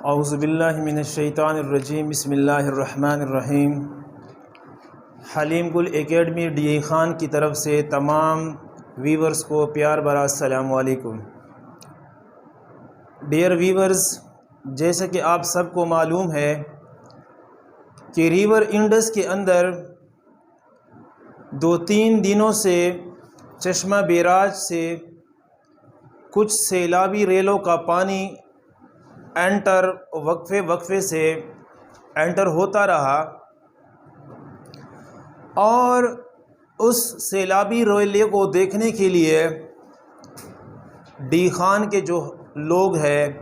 औज़ुबिल्लाहिमिनश्शैतानिर्रजीम बिस्मिल्लाहिर्रहमानिर्रहीम। हलीम गुल academy D Khan की तरफ से तमाम वीवर्स को प्यार भरा अस्सलामु अलैकुम। डियर वीवर्स, जैसे कि आप सबको मालूम है कि रिवर इंडस के अंदर 2-3 दिनों से चश्मा बैराज से कुछ सैलाबी रेलों का पानी एंटर वक्फे से एंटर होता रहा और उस सैलाबी रेले को देखने के लिए डी ख़ान के जो लोग हैं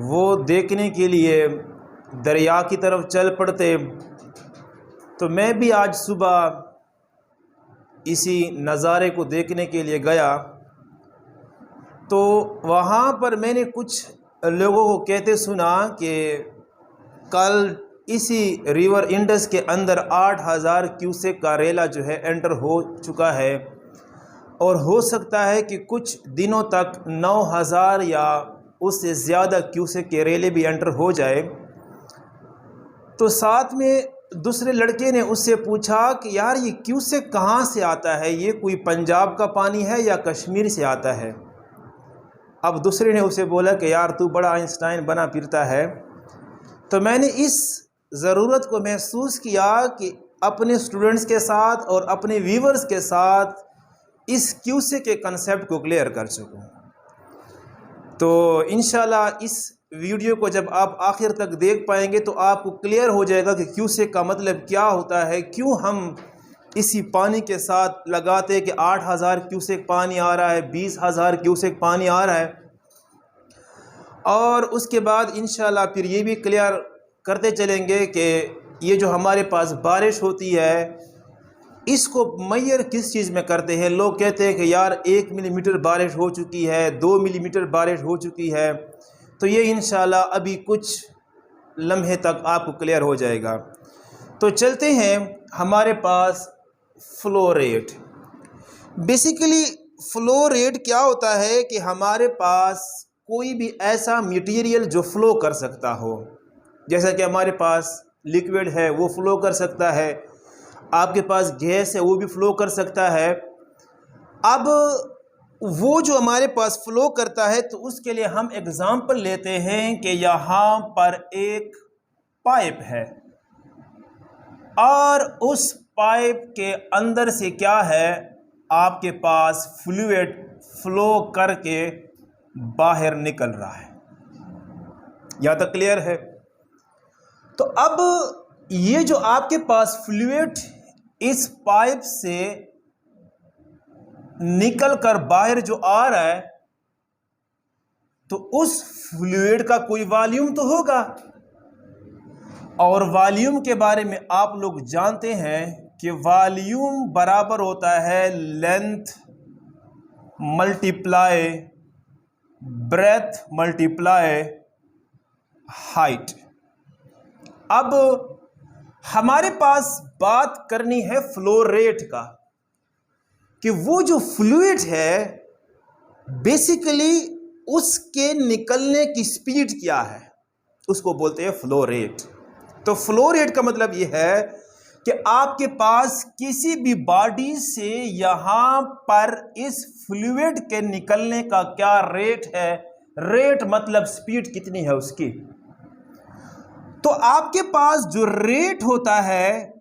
वो देखने के लिए दरिया की तरफ चल पड़ते। तो मैं भी आज सुबह इसी नज़ारे को देखने के लिए गया। तो वहाँ पर मैंने कुछ लोगों को कहते सुना कि कल इसी रिवर इंडस के अंदर 8000 क्यूसेक का रेला जो है एंटर हो चुका है और हो सकता है कि कुछ दिनों तक 9000 या उससे ज़्यादा क्यूसेक के रेले भी एंटर हो जाए। तो साथ में दूसरे लड़के ने उससे पूछा कि यार ये क्यूसेक कहाँ से आता है, ये कोई पंजाब का पानी है या कश्मीर से आता है। अब दूसरे ने उसे बोला कि यार तू बड़ा आइंस्टाइन बना फिरता है। तो मैंने इस ज़रूरत को महसूस किया कि अपने स्टूडेंट्स के साथ और अपने व्यूवर्स के साथ इस क्यूसेक के कंसेप्ट को क्लियर कर सकूं। तो इंशाल्लाह इस वीडियो को जब आप आखिर तक देख पाएंगे तो आपको क्लियर हो जाएगा कि क्यूसेक का मतलब क्या होता है, क्यों हम इसी पानी के साथ लगाते कि 8000 क्यूसेक पानी आ रहा है, 20000 क्यूसेक पानी आ रहा है। और उसके बाद इंशाल्लाह फिर ये भी क्लियर करते चलेंगे कि ये जो हमारे पास बारिश होती है इसको मैयर किस चीज़ में करते हैं। लोग कहते हैं कि यार 1 मिलीमीटर बारिश हो चुकी है, 2 मिलीमीटर बारिश हो चुकी है। तो ये इंशाल्लाह अभी कुछ लम्हे तक आपको क्लियर हो जाएगा। तो चलते हैं, हमारे पास flow rate. Basically flow rate क्या होता है कि हमारे पास कोई भी ऐसा मटेरियल जो फ्लो कर सकता हो, जैसा कि हमारे पास लिक्विड है वो फ्लो कर सकता है, आपके पास गैस है वो भी फ्लो कर सकता है। अब वो जो हमारे पास फ्लो करता है तो उसके लिए हम एग्जांपल लेते हैं कि यहाँ पर एक पाइप है और उस पाइप के अंदर से क्या है, आपके पास फ्लूइड फ्लो करके बाहर निकल रहा है। यहाँ तक क्लियर है। तो अब ये जो आपके पास फ्लूइड इस पाइप से निकल कर बाहर जो आ रहा है तो उस फ्लूइड का कोई वॉल्यूम तो होगा, और वॉल्यूम के बारे में आप लोग जानते हैं कि वॉल्यूम बराबर होता है length multiply breath multiply height. अब हमारे पास बात करनी है फ्लो रेट का कि वो जो फ्लूइड है बेसिकली उसके निकलने की स्पीड क्या है, उसको बोलते हैं फ्लो रेट। तो फ्लो रेट का मतलब ये है कि आपके पास किसी भी बॉडी से यहां पर इस फ्लूइड के निकलने का क्या रेट है। रेट मतलब स्पीड कितनी है उसकी। तो आपके पास जो रेट होता है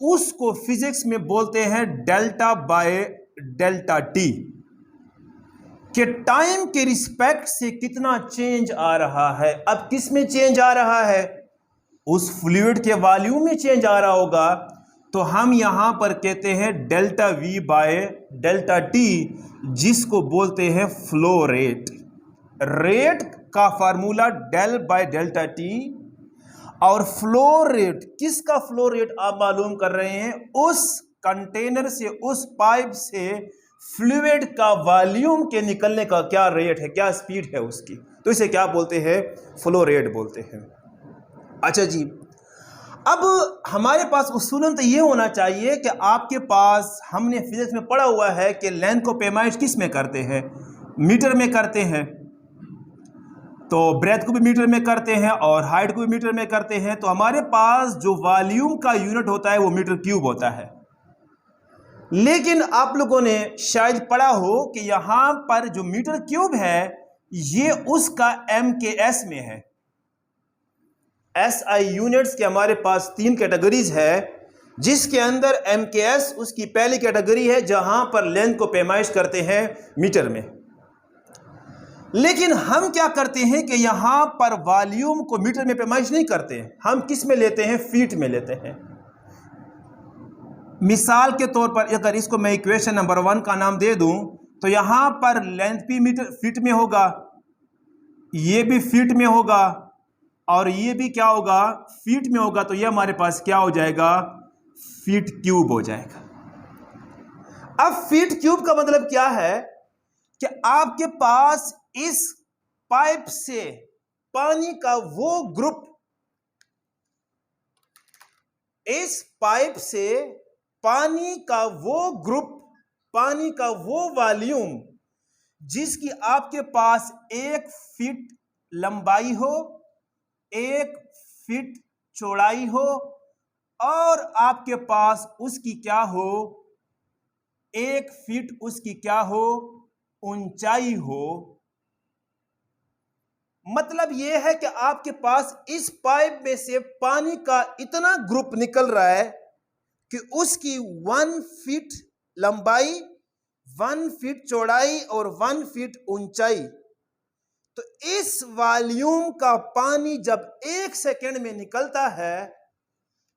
उसको फिजिक्स में बोलते हैं डेल्टा बाय डेल्टा टी, कि टाइम के रिस्पेक्ट से कितना चेंज आ रहा है। अब किस में चेंज आ रहा है, उस फ्लूइड के वॉल्यूम में चेंज आ रहा होगा। तो हम यहां पर कहते हैं delta V by delta T, जिसको बोलते हैं फ्लो रेट। रेट का formula del by delta T, और फ्लो रेट, किसका फ्लो रेट आप मालूम कर रहे हैं, उस कंटेनर से उस पाइप से फ्लूइड का वॉल्यूम के निकलने का क्या रेट है, क्या स्पीड है उसकी। तो इसे क्या बोलते हैं, फ्लो रेट बोलते हैं। अच्छा जी, अब हमारे पास उसूलन तो ये होना चाहिए कि आपके पास, हमने फिजिक्स में पढ़ा हुआ है कि लेंथ को पैमाइश किस में करते हैं, मीटर में करते हैं। तो ब्रेथ को भी मीटर में करते हैं और हाइट को भी मीटर में करते हैं, तो हमारे पास जो वॉल्यूम का यूनिट होता है वो मीटर क्यूब होता है। लेकिन आप लोगों ने शायद पढ़ा हो कि यहां पर जो मीटर क्यूब है ये उसका MKS में है। SI यूनिट्स के हमारे पास 3 कैटेगरीज है, जिसके अंदर MKS उसकी पहली कैटेगरी है जहां पर लेंथ को पैमाइश करते हैं मीटर में। लेकिन हम क्या करते हैं कि यहां पर वॉल्यूम को मीटर में पैमाइश नहीं करते, हम किस में लेते हैं, फीट में लेते हैं। मिसाल के तौर पर अगर इसको मैं इक्वेशन नंबर 1 का नाम दे दूं तो यहां पर लेंथ भी मीटर फीट में होगा, ये भी फीट में होगा और ये भी क्या होगा, फीट में होगा। तो ये हमारे पास क्या हो जाएगा, फीट क्यूब हो जाएगा। अब फीट क्यूब का मतलब क्या है कि आपके पास इस पाइप से पानी का वो ग्रुप, इस पाइप से पानी का वो ग्रुप, पानी का वो वॉल्यूम जिसकी आपके पास 1 फीट लंबाई हो, 1 फीट चौड़ाई हो और आपके पास उसकी क्या हो, 1 फीट उसकी क्या हो, ऊंचाई हो। मतलब यह है कि आपके पास इस पाइप में से पानी का इतना ग्रुप निकल रहा है कि उसकी 1 फीट लंबाई, 1 फीट चौड़ाई और 1 फीट ऊंचाई। तो इस वॉल्यूम का पानी जब 1 सेकेंड में निकलता है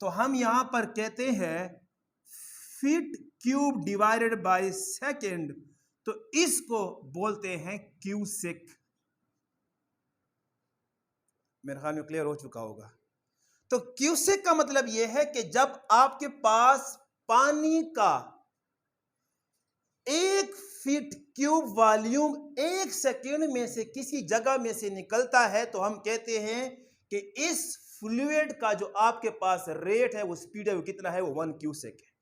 तो हम यहां पर कहते हैं feet cube divided by second, तो इसको बोलते हैं क्यूसेक। मेरे ख्याल में क्लियर हो चुका होगा। तो क्यूसेक का मतलब यह है कि जब आपके पास पानी का 1 फीट क्यूब वॉल्यूम 1 सेकेंड में से किसी जगह में से निकलता है तो हम कहते हैं कि इस फ्लूइड का जो आपके पास रेट है, वो स्पीड है, वो कितना है, वो 1 क्यूसेक है।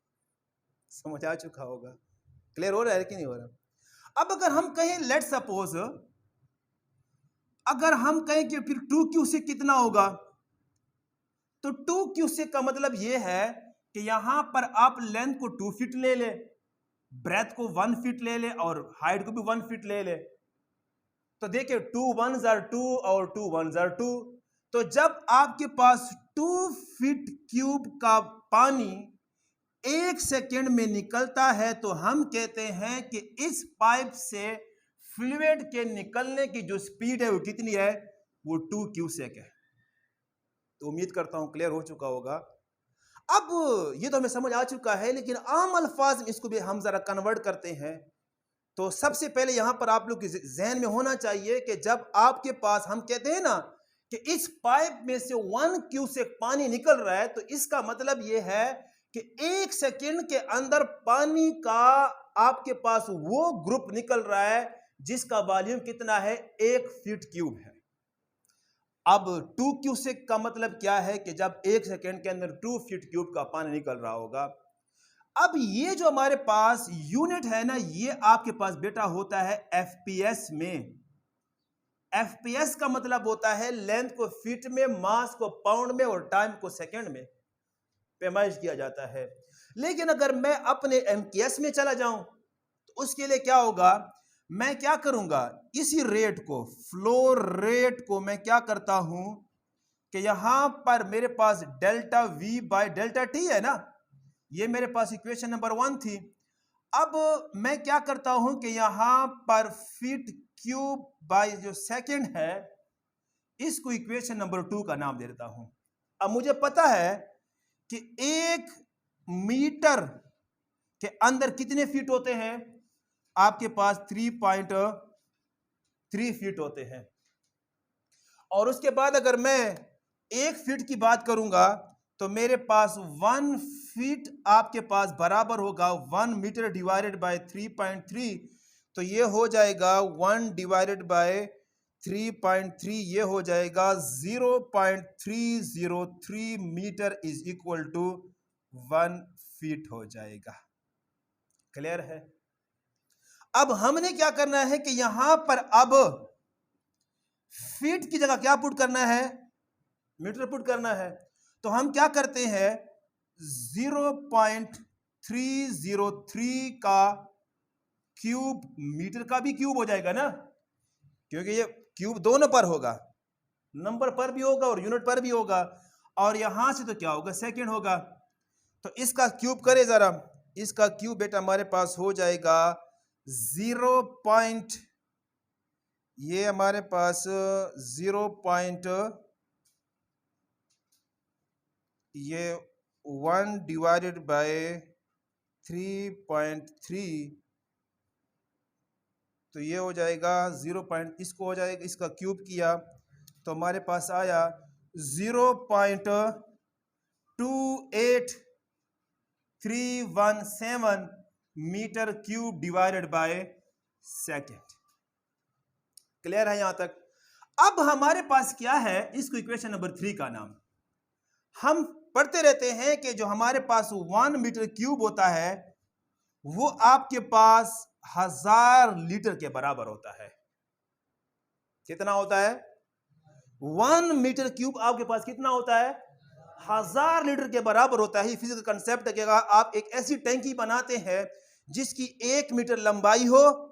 समझ आ चुका होगा, क्लियर हो रहा है कि नहीं हो रहा। अब अगर हम कहें, लेट सपोज अगर हम कहें कि फिर 2 क्यूसेक कितना होगा, तो 2 क्यूसेक का मतलब यह है कि यहां पर आप लेंथ को 2 फीट ले ले, ब्रेथ को 1 फीट ले ले और हाइट को भी 1 फीट ले ले। तो देखिए 2 1s are 2 और 2 1s are 2। तो जब आपके पास 2 फीट क्यूब का पानी 1 सेकेंड में निकलता है तो हम कहते हैं कि इस पाइप से फ्लूइड के निकलने की जो स्पीड है वो कितनी है, वो 2 क्यूसेक है। तो उम्मीद करता हूं क्लियर हो चुका होगा। अब ये तो हमें समझ आ चुका है, लेकिन आम अल्फाज में इसको भी हम जरा कन्वर्ट करते हैं। तो सबसे पहले यहां पर आप लोग के जहन में होना चाहिए कि जब आपके पास, हम कहते हैं ना कि इस पाइप में से 1 क्यूसेक पानी निकल रहा है, तो इसका मतलब यह है कि 1 सेकेंड के अंदर पानी का आपके पास वो ग्रुप निकल रहा है जिसका वॉल्यूम कितना है, 1 फीट क्यूब है। अब 2 क्यूसेक का मतलब क्या है कि जब 1 सेकेंड के अंदर 2 फीट क्यूब का पानी निकल रहा होगा। अब ये जो हमारे पास यूनिट है ना, ये आपके पास बेटा होता है FPS में। FPS का मतलब होता है लेंथ को फीट में, मास को पाउंड में और टाइम को सेकेंड में पैमाइश किया जाता है। लेकिन अगर मैं अपने MKS में चला जाऊं तो उसके लिए क्या होगा, मैं क्या करूंगा, इसी रेट को, फ्लो रेट को मैं क्या करता हूं कि यहां पर मेरे पास delta V by delta T है ना, ये मेरे पास इक्वेशन नंबर 1 थी। अब मैं क्या करता हूं कि यहां पर फीट क्यूब बाय जो सेकंड है, इसको इक्वेशन नंबर 2 का नाम दे देता हूं। अब मुझे पता है कि 1 मीटर के अंदर कितने फीट होते हैं, आपके पास 3.3 फीट होते हैं। और उसके बाद अगर मैं 1 फीट की बात करूंगा तो मेरे पास 1 फीट आपके पास बराबर होगा 1 मीटर डिवाइडेड बाय 3.3। तो ये हो जाएगा 1 डिवाइडेड बाय 3.3, ये हो जाएगा 0.303 meter is equal to 1 feet हो जाएगा। क्लियर है। अब हमने क्या करना है कि यहां पर अब फीट की जगह क्या पुट करना है, मीटर पुट करना है। तो हम क्या करते हैं, 0.303 का क्यूब, मीटर का भी क्यूब हो जाएगा ना, क्योंकि ये क्यूब दोनों पर होगा, नंबर पर भी होगा और यूनिट पर भी होगा, और यहां से तो क्या होगा, सेकंड होगा। तो इसका क्यूब करे जरा, इसका क्यूब बेटा हमारे पास हो जाएगा 0. ये हमारे पास 1 डिवाइडेड बाय 3.3, तो ये हो जाएगा 0. इसको हो जाएगा, इसका क्यूब किया तो हमारे पास आया 0.28317 meter cube divided by second. Clear है यहां तक? अब हमारे पास क्या है, इसको इक्वेशन नंबर 3 का नाम, हम पढ़ते रहते हैं कि जो हमारे पास 1 मीटर क्यूब होता है वो आपके पास 1000 लीटर के बराबर होता है। कितना होता है? 1 मीटर क्यूब आपके पास कितना होता है? 1000 लीटर के बराबर होता है। फिजिकल कंसेप्ट है कि आप एक ऐसी टैंकी बनाते हैं जिसकी 1 मीटर लंबाई हो,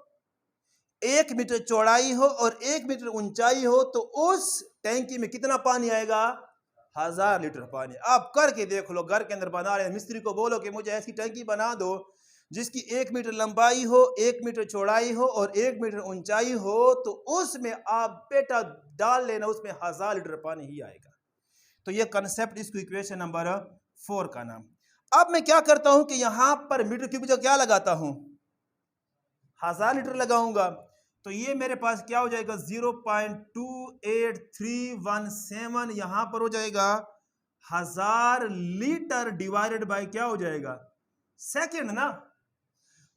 1 मीटर चौड़ाई हो और 1 मीटर ऊंचाई हो, तो उस टैंकी में कितना पानी आएगा? 1000 लीटर पानी। आप करके देख लो, घर के अंदर बना रहे हैं, मिस्त्री को बोलो कि मुझे ऐसी टैंकी बना दो जिसकी 1 मीटर लंबाई हो, 1 मीटर चौड़ाई हो और 1 मीटर ऊंचाई हो, तो उसमें आप बेटा डाल लेना, उसमें 1000 लीटर पानी ही आएगा। तो ये कंसेप्ट, इसको इक्वेशन नंबर 4 का नाम। अब मैं क्या करता हूं कि यहां पर मीटर क्यूब जो क्या लगाता हूं, 1000 लीटर लगाऊंगा, तो ये मेरे पास क्या हो जाएगा, 0.28317 यहां पर हो जाएगा 1000 लीटर डिवाइडेड बाय क्या हो जाएगा, सेकेंड ना।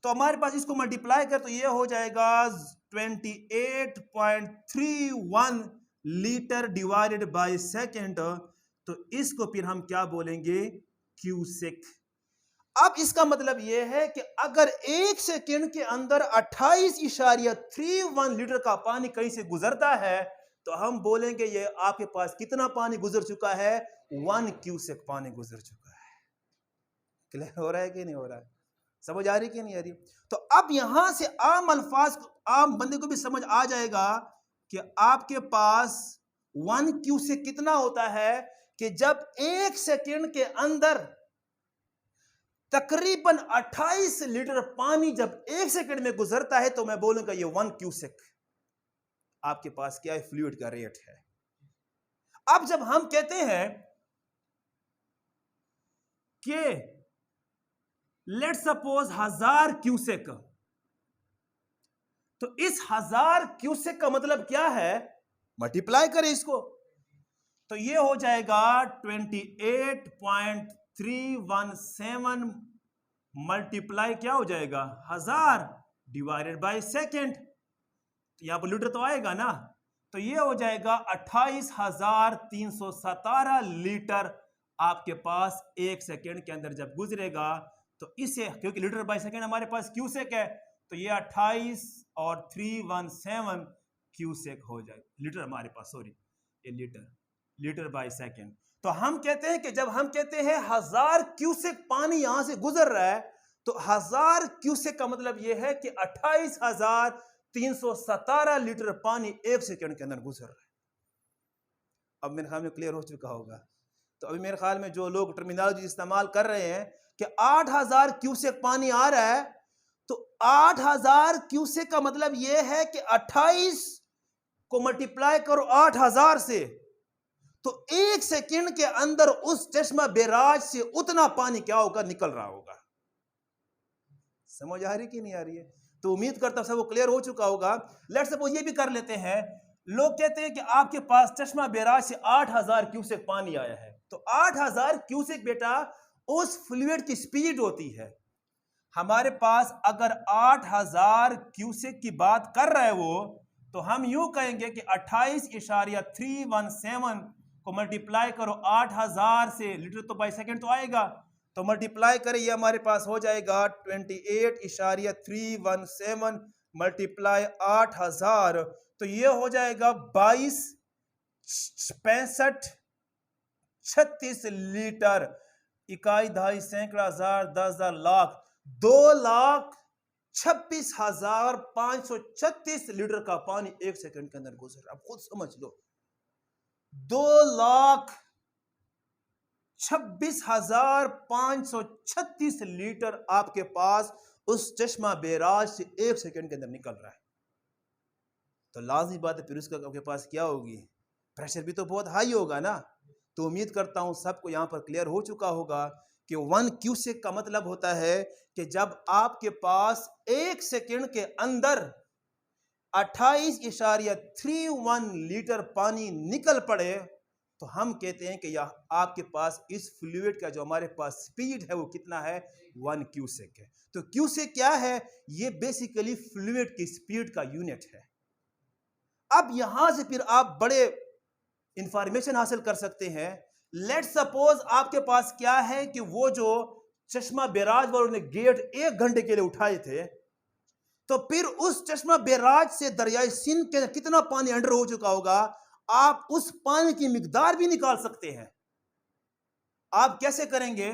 तो हमारे पास इसको मल्टीप्लाई कर तो ये हो जाएगा 28.31 लीटर डिवाइडेड बाय सेकेंड। तो इसको फिर हम क्या बोलेंगे, क्यूसेक। अब इसका मतलब यह है कि अगर 1 सेकेंड के अंदर 28.31 लीटर का पानी कहीं से गुजरता है तो हम बोलेंगे ये आपके पास कितना पानी गुजर चुका है, 1 क्यूसेक पानी गुजर चुका है। क्लियर हो रहा है कि नहीं हो रहा है? समझ आ रही कि नहीं आ रही? तो अब यहां से आम अल्फाज, आम बंदे को भी समझ आ जाएगा कि आपके पास 1 क्यूसेक कितना होता है, कि जब 1 सेकेंड के अंदर तकरीबन 28 लीटर पानी जब 1 सेकेंड में गुजरता है तो मैं बोलूंगा ये 1 क्यूसेक आपके पास क्या है, फ्लूइड का रेट है। अब जब हम कहते हैं कि लेट सपोज 1000 क्यूसेक, तो इस 1000 क्यूसेक का मतलब क्या है, मल्टीप्लाई करें इसको, तो ये हो जाएगा 28.317 मल्टीप्लाई क्या हो जाएगा, 1000 डिवाइडेड बाय सेकेंड। यहां पर लीटर तो आएगा ना, तो ये हो जाएगा 28,317 लीटर आपके पास 1 सेकेंड के अंदर जब गुजरेगा। तो इसे, क्योंकि लीटर बाय सेकेंड हमारे पास क्यूसेक है, तो ये 28 और 317 क्यूसेक हो जाए, लीटर हमारे पास, सॉरी ये लीटर बाय सेकेंड। तो हम कहते हैं कि जब हम कहते हैं 1000 क्यूसेक पानी यहां से गुजर रहा है, तो 1000 क्यूसेक का मतलब यह है कि 28,317 लीटर पानी 1 सेकेंड के अंदर गुजर रहा है। अब मेरे ख्याल में क्लियर हो चुका होगा। तो अभी मेरे ख्याल में जो लोग टर्मिनोलॉजी इस्तेमाल कर रहे हैं कि 8000 क्यूसेक पानी आ रहा है, तो 8000 क्यूसेक का मतलब यह है कि 28 को मल्टीप्लाई करो 8000 से, तो 1 सेकेंड के अंदर उस चश्मा बैराज से उतना पानी क्या होगा, निकल रहा होगा। समझ आ रही कि नहीं आ रही है? तो उम्मीद करता हूं सब क्लियर हो चुका होगा। लेट्स सपोज ये भी कर लेते हैं, लोग कहते हैं कि आपके पास चश्मा बैराज से 8000 क्यूसेक पानी आया है, तो 8000 क्यूसेक बेटा उस फ्लूइड की स्पीड होती है। हमारे पास अगर 8000 क्यूसेक की बात कर रहा है वो, तो हम यूं कहेंगे कि 28.317 को मल्टीप्लाई करो 8000 से, लीटर तो बाई सेकेंड तो आएगा, तो मल्टीप्लाई करें, ये हमारे पास हो जाएगा 28.317 मल्टीप्लाई 8000, तो ये हो जाएगा 22 65 36 लीटर। इकाई, दहाई, सैकड़ा, हजार, 10,000, लाख, 2,26,536 लीटर का पानी 1 सेकंड के अंदर गुजर। अब खुद समझ लो, 2,26,536 लीटर आपके पास उस चश्मा बेराज से 1 सेकंड के अंदर निकल रहा है। तो लाज़मी बात है फिर उसका आपके पास क्या होगी, प्रेशर भी तो बहुत हाई होगा ना। तो उम्मीद करता हूं सबको यहां पर क्लियर हो चुका होगा कि 1 क्यूसेक का मतलब होता है कि जब आपके पास 1 सेकंड के अंदर 28.31 लीटर पानी निकल पड़े तो हम कहते हैं कि यह आपके पास इस फ्लूइड का जो हमारे पास स्पीड है वो कितना है, 1 क्यूसेक है। तो क्यूसेक क्या है, ये बेसिकली फ्लूइड की स्पीड का यूनिट है। अब यहां से फिर आप बड़े इंफॉर्मेशन हासिल कर सकते हैं। लेट सपोज आपके पास क्या है कि वो जो चश्मा बैराज वालों ने गेट 1 घंटे के लिए उठाए थे, तो फिर उस चश्मा बैराज से दरियाई सिंध के कितना पानी अंडर हो चुका होगा, आप उस पानी की मिकदार भी निकाल सकते हैं। आप कैसे करेंगे,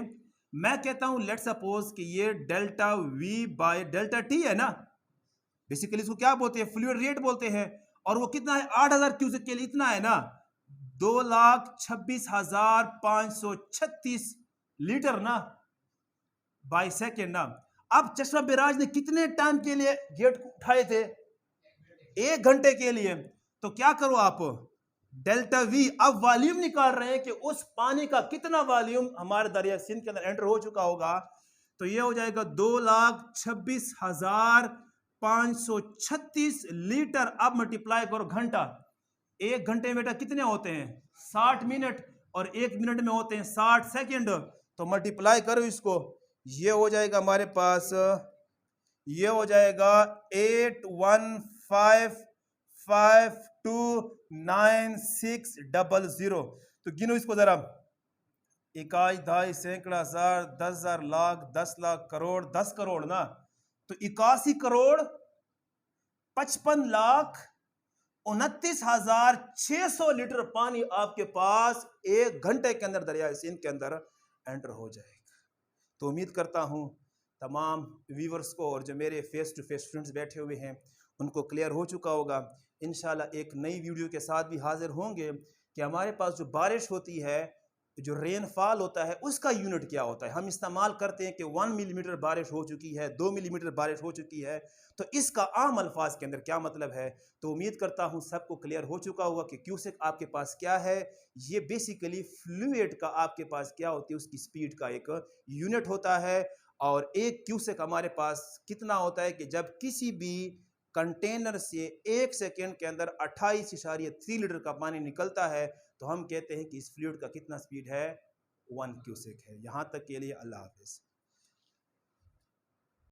मैं कहता हूं लेट सपोज कि ये delta V by delta T है ना, बेसिकली इसको क्या बोलते हैं, फ्लूइड रेट बोलते हैं। और वो कितना है, 8000 क्यूसेक के लिए इतना है ना, 2,26,536 लीटर ना बाई सेकेंड ना। अब चश्मा बैराज ने कितने टाइम के लिए गेट उठाए थे, 1 घंटे के लिए। तो क्या करो आप, डेल्टा वी, अब वॉल्यूम निकाल रहे हैं कि उस पानी का कितना वॉल्यूम हमारे दरिया सिंध के अंदर एंटर हो चुका होगा। तो ये हो जाएगा 2,26,536 लीटर। अब मल्टीप्लाई करो घंटा, 1 घंटे में बेटा कितने होते हैं, 60 मिनट, और 1 मिनट में होते हैं 60 सेकंड। तो मल्टीप्लाई करो इसको, ये हो जाएगा हमारे पास, ये हो जाएगा 815529,600। तो गिनो इसको जरा, इकाई, दहाई, सैकड़ा, हजार, 10,000, लाख, 10 लाख, करोड़, 10 करोड़ ना। तो 81 करोड़ 55 लाख 29,600 लीटर पानी आपके पास 1 घंटे के अंदर दरिया सिंध के अंदर एंटर हो जाएगा। तो उम्मीद करता हूं तमाम व्यूवर्स को और जो मेरे फेस टू फेस स्टूडेंट्स बैठे हुए हैं उनको क्लियर हो चुका होगा। इंशाल्लाह एक नई वीडियो के साथ भी हाजिर होंगे कि हमारे पास जो बारिश होती है, जो रेनफॉल होता है, उसका यूनिट क्या होता है। हम इस्तेमाल करते हैं कि 1 मिलीमीटर बारिश हो चुकी है, 2 मिलीमीटर बारिश हो चुकी है, तो इसका आम अल्फाज के अंदर क्या मतलब है। तो उम्मीद करता हूं सबको क्लियर हो चुका होगा कि क्यूसेक आपके पास क्या है। ये बेसिकली फ्लूइड का आपके पास क्या होती है, उसकी स्पीड का एक यूनिट होता है। और 1 क्यूसेक हमारे पास कितना होता है कि जब किसी भी कंटेनर से 1 सेकेंड के अंदर 28.3 लीटर का पानी निकलता है तो हम कहते हैं कि इस फ्लूइड का कितना स्पीड है, 1 क्यूसेक है। यहाँ तक के लिए अल्लाह हाफिज़।